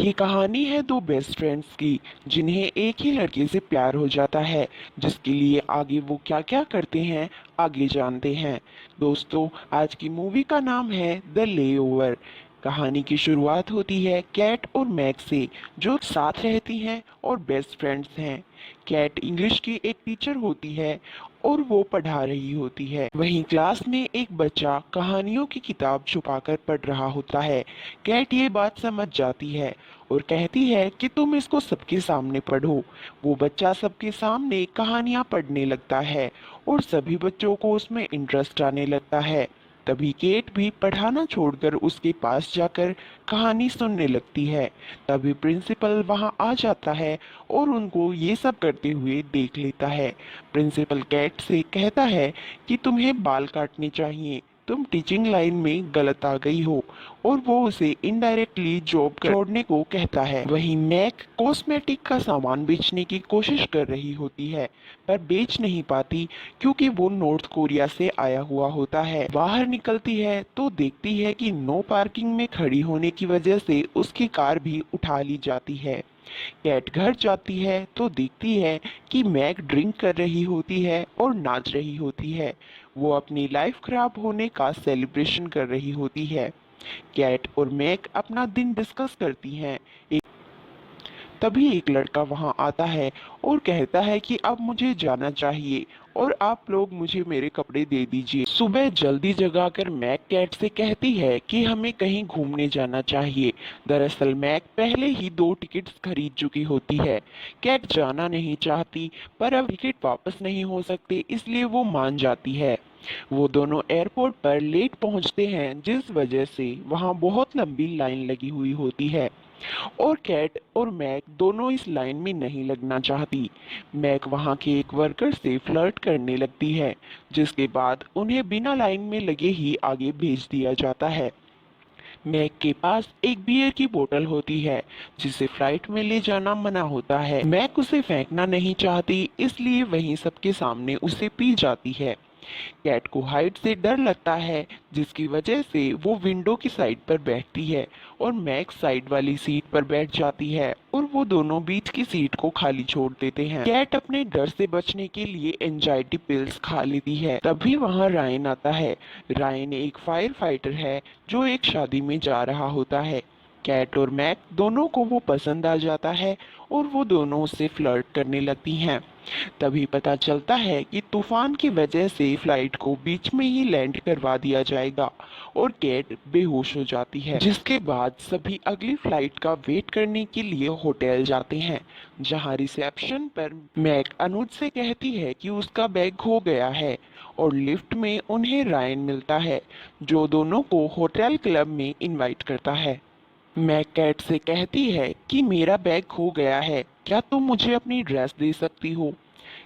ये कहानी है दो बेस्ट फ्रेंड्स की जिन्हें एक ही लड़के से प्यार हो जाता है, जिसके लिए आगे वो क्या क्या करते हैं आगे जानते हैं। दोस्तों, आज की मूवी का नाम है द लेओवर। कहानी की शुरुआत होती है कैट और मैक से, जो साथ रहती हैं और बेस्ट फ्रेंड्स हैं। कैट इंग्लिश की एक टीचर होती है और वो पढ़ा रही होती है। वहीं क्लास में एक बच्चा कहानियों की किताब छुपाकर पढ़ रहा होता है। कैट ये बात समझ जाती है और कहती है कि तुम इसको सबके सामने पढ़ो। वो बच्चा सबके सामने कहानियां पढ़ने लगता है और सभी बच्चों को उसमें इंटरेस्ट आने लगता है। तभी केट भी पढ़ाना छोड़कर उसके पास जाकर कहानी सुनने लगती है। तभी प्रिंसिपल वहां आ जाता है और उनको ये सब करते हुए देख लेता है। प्रिंसिपल कैट से कहता है कि तुम्हें बाल काटने चाहिए, तुम टीचिंग लाइन में गलत आ गई हो, और वो उसे इनडायरेक्टली जॉब छोड़ने को कहता है। वहीं मैक कॉस्मेटिक का सामान बेचने की कोशिश कर रही होती है, पर बेच नहीं पाती क्योंकि वो नॉर्थ कोरिया से आया हुआ होता है। बाहर निकलती है तो देखती है कि नो पार्किंग में खड़ी होने की वजह से उसकी कार भी उठा ली जाती है। कैट घर जाती है तो देखती है कि मैक ड्रिंक कर रही होती है और नाच रही होती है। वो अपनी लाइफ खराब होने का सेलिब्रेशन कर रही होती है। कैट और मैक अपना दिन डिस्कस करती हैं। तभी एक लड़का वहां आता है और कहता है कि अब मुझे जाना चाहिए और आप लोग मुझे मेरे कपड़े दे दीजिए। सुबह जल्दी जगाकर मैक कैट से कहती है कि हमें कहीं घूमने जाना चाहिए। दरअसल मैक पहले ही 2 टिकट्स खरीद चुकी होती है। कैट जाना नहीं चाहती, पर अब टिकट वापस नहीं हो सकते, इसलिए वो मान जाती है। वो दोनों एयरपोर्ट पर लेट पहुंचते हैं, जिस वजह से वहां बहुत लंबी लाइन लगी हुई होती है और कैट और मैक दोनों इस लाइन में नहीं लगना चाहती। मैक वहां के एक वर्कर से फ्लर्ट करने लगती है, जिसके बाद उन्हें बिना लाइन में लगे ही आगे भेज दिया जाता है। मैक के पास एक बियर की बोतल होती है, जिसे फ्लाइट में ले जाना मना होता है। मैक उसे फेंकना नहीं चाहती, इसलिए वहीं सबके सामने उसे पी जाती है। कैट को हाइट से डर लगता है, जिसकी वजह से वो विंडो की साइड पर बैठती है और मैक्स साइड वाली सीट पर बैठ जाती है और वो दोनों बीच की सीट को खाली छोड़ देते हैं। कैट अपने डर से बचने के लिए एंजाइटी पिल्स खा लेती है। तभी वहां रायन आता है। रायन एक फायर फाइटर है जो एक शादी में जा रहा होता है। कैट और मैक दोनों को वो पसंद आ जाता है और वो दोनों उससे फ्लर्ट करने लगती हैं। तभी पता चलता है कि तूफान की वजह से फ्लाइट को बीच में ही लैंड करवा दिया जाएगा और कैट बेहोश हो जाती है। जिसके बाद सभी अगली फ्लाइट का वेट करने के लिए होटल जाते हैं, जहां रिसेप्शन पर मैक अनुज से कहती है कि उसका बैग खो गया है और लिफ्ट में उन्हें रायन मिलता है, जो दोनों को होटल क्लब में इनवाइट करता है। मैं कैट से कहती है कि मेरा बैग खो गया है, क्या तुम मुझे अपनी ड्रेस दे सकती हो।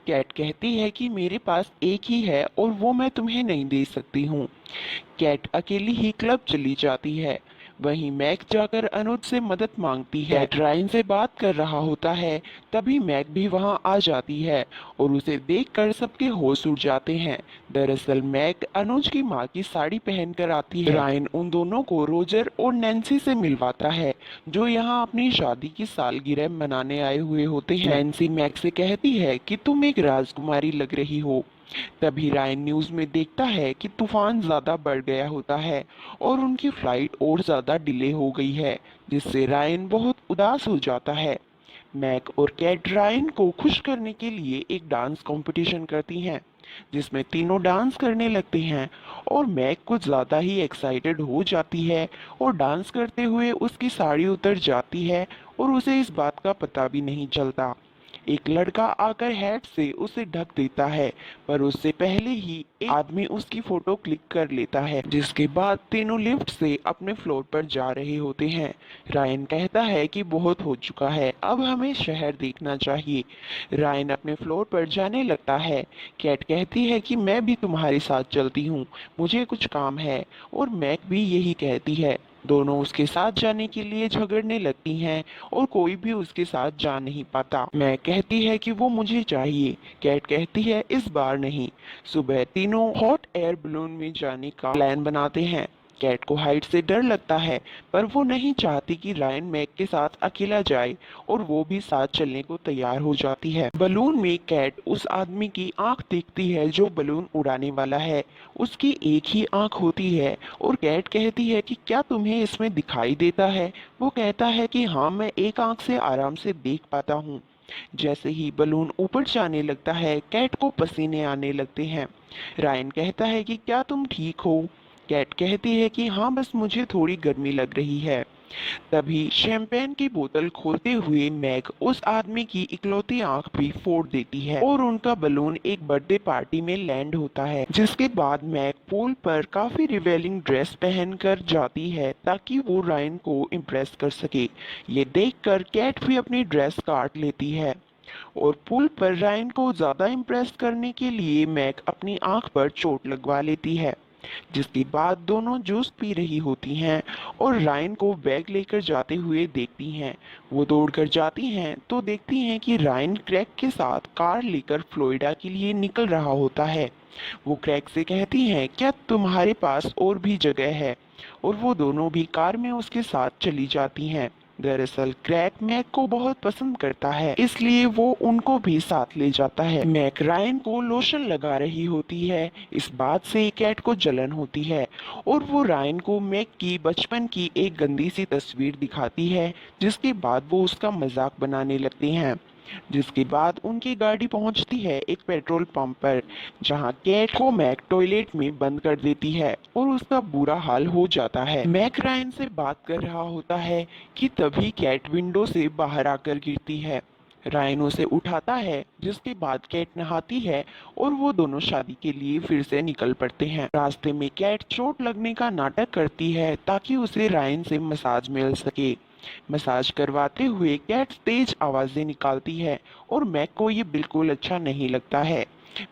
कैट कहती है कि मेरे पास एक ही है और वो मैं तुम्हें नहीं दे सकती हूँ। कैट अकेली ही क्लब चली जाती है। वहीं मैक जाकर अनुज से मदद मांगती है। कैट रायन से बात कर रहा होता है। तभी मैक भी वहां आ जाती है और उसे देखकर सबके होश उड़ जाते हैं। दरअसल मैक अनुज की माँ की साड़ी पहनकर आती है। रायन उन दोनों को रोजर और नैन्सी से मिलवाता है, जो यहाँ अपनी शादी की सालगिरह मनाने आए हुए होते हैं। नैन्सी मैक से कहती है कि तुम एक राजकुमारी लग रही हो। तभी रायन न्यूज में देखता है कि तूफान ज्यादा बढ़ गया होता है और उनकी फ्लाइट और ज्यादा डिले हो गई है, जिससे रायन बहुत उदास हो जाता है। मैक और कैट रायन को खुश करने के लिए एक डांस कंपटीशन करती हैं, जिसमें तीनों डांस करने लगते हैं और मैक कुछ ज्यादा ही एक्साइटेड हो जाती है और डांस करते हुए उसकी साड़ी उतर जाती है और उसे इस बात का पता भी नहीं चलता। एक लड़का आकर हैट से उसे ढक देता है, पर उससे पहले ही एक आदमी उसकी फोटो क्लिक कर लेता है, जिसके बाद तीनों लिफ्ट से अपने फ्लोर पर जा रहे होते हैं। रायन कहता है कि बहुत हो चुका है, अब हमें शहर देखना चाहिए। रायन अपने फ्लोर पर जाने लगता है। कैट कहती है कि मैं भी तुम्हारे साथ चलती हूँ, मुझे कुछ काम है, और मैक भी यही कहती है। दोनों उसके साथ जाने के लिए झगड़ने लगती हैं और कोई भी उसके साथ जा नहीं पाता। मैं कहती है कि वो मुझे चाहिए। कैट कहती है इस बार नहीं। सुबह तीनों हॉट एयर बलून में जाने का प्लान बनाते हैं। कैट को हाइट से डर लगता है, पर वो नहीं चाहती कि रायन मैक के साथ अकेला जाए और वो भी साथ चलने को तैयार हो जाती है। बलून में कैट उस आदमी की आंख देखती है जो बलून उड़ाने वाला है। उसकी एक ही आंख होती है और कैट कहती है कि क्या तुम्हें इसमें दिखाई देता है? वो कहता है कि हाँ, मैं एक आंख से आराम से देख पाता हूँ। जैसे ही बलून ऊपर जाने लगता है, कैट को पसीने आने लगते हैं। रायन कहता है कि क्या तुम ठीक हो? कैट कहती है कि हाँ, बस मुझे थोड़ी गर्मी लग रही है। तभी शैंपेन की बोतल खोलते हुए मैग उस आदमी की इकलौती आंख भी फोड़ देती है और उनका बलून एक बर्थडे पार्टी में लैंड होता है। जिसके बाद मैग पूल पर काफी रिवेलिंग ड्रेस पहनकर जाती है ताकि वो रायन को इम्प्रेस कर सके। ये देखकर कैट भी अपनी ड्रेस काट लेती है और पुल पर रायन को ज्यादा इम्प्रेस करने के लिए मैग अपनी आंख पर चोट लगवा लेती है। जिसके बाद दोनों जूस पी रही होती हैं और रायन को बैग लेकर जाते हुए देखती हैं। वो दौड़कर जाती हैं तो देखती हैं कि रायन क्रैग के साथ कार लेकर फ्लोरिडा के लिए निकल रहा होता है। वो क्रैग से कहती हैं, क्या तुम्हारे पास और भी जगह है? और वो दोनों भी कार में उसके साथ चली जाती हैं। दरअसल क्रैग मैक को बहुत पसंद करता है, इसलिए वो उनको भी साथ ले जाता है। मैक रायन को लोशन लगा रही होती है। इस बात से कैट को जलन होती है और वो रायन को मैक की बचपन की एक गंदी सी तस्वीर दिखाती है, जिसके बाद वो उसका मजाक बनाने लगती हैं। जिसके बाद उनकी गाड़ी पहुंचती है एक पेट्रोल पंप पर, जहां कैट को मैक टॉयलेट में बंद कर देती है और उसका बुरा हाल हो जाता है। मैक रायन से बात कर रहा होता है कि तभी कैट विंडो से बाहर आकर गिरती है। रायन उसे उठाता है, जिसके बाद कैट नहाती है और वो दोनों शादी के लिए फिर से निकल पड़ते हैं। रास्ते में कैट चोट लगने का नाटक करती है ताकि उसे रायन से मसाज मिल सके। मसाज करवाते हुए कैट तेज आवाजें निकालती है और मैक को ये बिल्कुल अच्छा नहीं लगता है।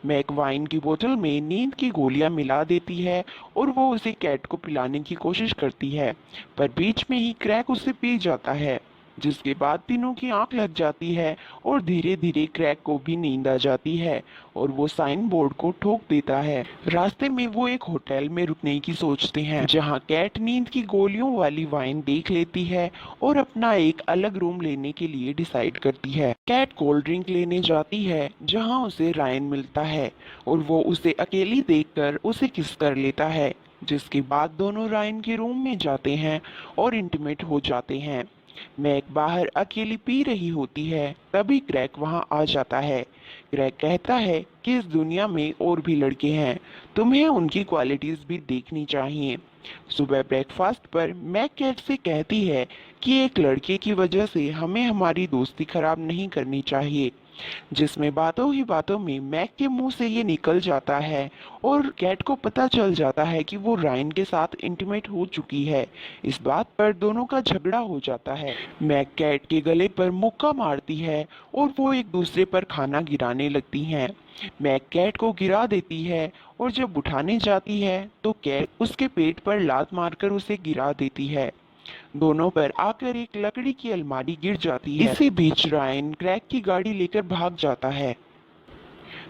मैक वाइन की बोतल में नींद की गोलियां मिला देती है और वो उसे कैट को पिलाने की कोशिश करती है, पर बीच में ही क्रैक उसे पी जाता है। जिसके बाद तीनों की आंख लग जाती है और धीरे धीरे क्रैक को भी नींद आ जाती है और वो साइन बोर्ड को ठोक देता है। रास्ते में वो एक होटल में रुकने की सोचते हैं, जहां कैट नींद की गोलियों वाली वाइन देख लेती है और अपना एक अलग रूम लेने के लिए डिसाइड करती है। कैट कोल्ड ड्रिंक लेने जाती है, जहां उसे रायन मिलता है और वो उसे अकेली देखकर उसे किस कर लेता है। जिसके बाद दोनों रायन के रूम में जाते हैं और इंटीमेट हो जाते हैं। मैक बाहर अकेली पी रही होती है, तभी क्रैक वहां आ जाता है। क्रैक कहता है कि इस दुनिया में और भी लड़के हैं, तुम्हें उनकी क्वालिटीज भी देखनी चाहिए। सुबह ब्रेकफास्ट पर मैक कैट से कहती है कि एक लड़के की वजह से हमें हमारी दोस्ती खराब नहीं करनी चाहिए, जिसमें बातों ही बातों में मैक के मुंह से ये निकल जाता है और कैट को पता चल जाता है कि वो रायन के साथ इंटीमेट हो चुकी है। इस बात पर दोनों का झगड़ा हो जाता है। मैक कैट के गले पर मुक्का मारती है और वो एक दूसरे पर खाना गिराने लगती हैं। मैक कैट को गिरा देती है और जब उठाने जाती है तो कैट उसके पेट पर लात मारकर उसे गिरा देती है। दोनों पर आकर एक लकड़ी की अलमारी गिर जाती है। इसी बीच रायन क्रैक की गाड़ी लेकर भाग जाता है।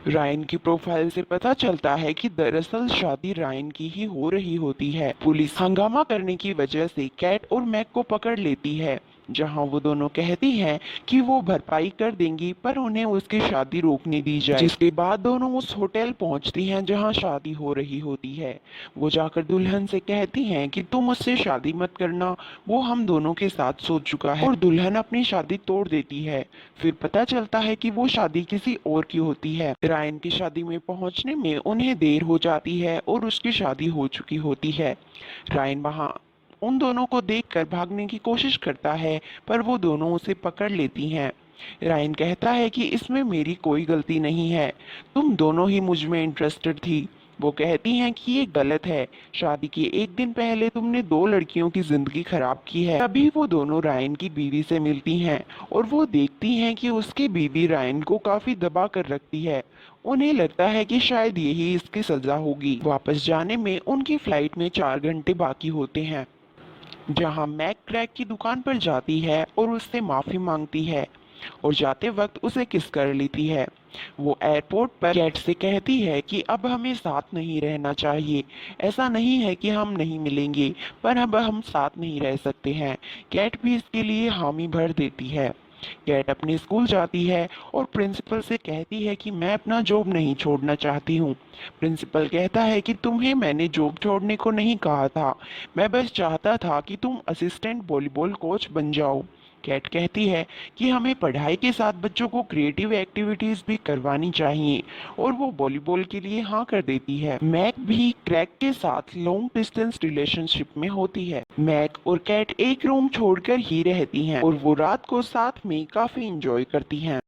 रायन की प्रोफाइल से पता चलता है कि दरअसल शादी रायन की ही हो रही होती है। पुलिस हंगामा करने की वजह से कैट और मैक को पकड़ लेती है, जहां वो दोनों कहती हैं कि वो भरपाई कर देंगी, पर उन्हें उसकी शादी रोकने दी जाए। जिसके बाद दोनों उस होटल पहुंचती हैं जहां शादी हो रही होती है। वो जाकर दुल्हन से कहती हैं कि तुम मुझसे शादी मत करना, वो हम दोनों के साथ सो चुका है, और दुल्हन अपनी शादी तोड़ देती है। फिर पता चलता है कि वो शादी किसी और की होती है। रायन की शादी में पहुंचने में उन्हें देर हो जाती है और उसकी शादी हो चुकी होती है। रायन वहां उन दोनों को देखकर भागने की कोशिश करता है, पर वो दोनों उसे पकड़ लेती हैं। रायन कहता है कि इसमें मेरी कोई गलती नहीं है, तुम दोनों ही मुझ में इंटरेस्टेड थी। वो कहती हैं कि ये गलत है, शादी के एक दिन पहले तुमने दो लड़कियों की जिंदगी खराब की है। तभी वो दोनों रायन की बीवी से मिलती हैं और वो देखती हैं कि उसकी बीवी रायन को काफी दबा कर रखती है। उन्हें लगता है कि शायद यही इसकी सजा होगी। वापस जाने में उनकी फ्लाइट में 4 घंटे बाकी होते हैं, जहां मैक क्रैक की दुकान पर जाती है और उससे माफी मांगती है। और जाते वक्त उसे किस कर लेती है। वो एयरपोर्ट पर कैट से कहती है कि अब हमें साथ नहीं रहना चाहिए। ऐसा नहीं है कि हम नहीं मिलेंगे, पर अब हम साथ नहीं रह सकते हैं। कैट भी इसके लिए हामी भर देती है। कैट अपने स्कूल जाती है और प्रिंसिपल से कहती है कि मैं अपना जॉब नहीं छोड़ना चाहती हूँ। प्रिंसिपल कहता है कि तुम्हें मैंने जॉब छोड़ने को नहीं कहा था, मैं बस चाहता था कि तुम असिस्टेंट वॉलीबॉल कोच बन जाओ। कैट कहती है कि हमें पढ़ाई के साथ बच्चों को क्रिएटिव एक्टिविटीज भी करवानी चाहिए, और वो वॉलीबॉल के लिए हाँ कर देती है। मैक भी क्रैक के साथ लॉन्ग डिस्टेंस रिलेशनशिप में होती है। मैक और कैट एक रूम छोड़कर ही रहती हैं और वो रात को साथ में काफी इंजॉय करती हैं।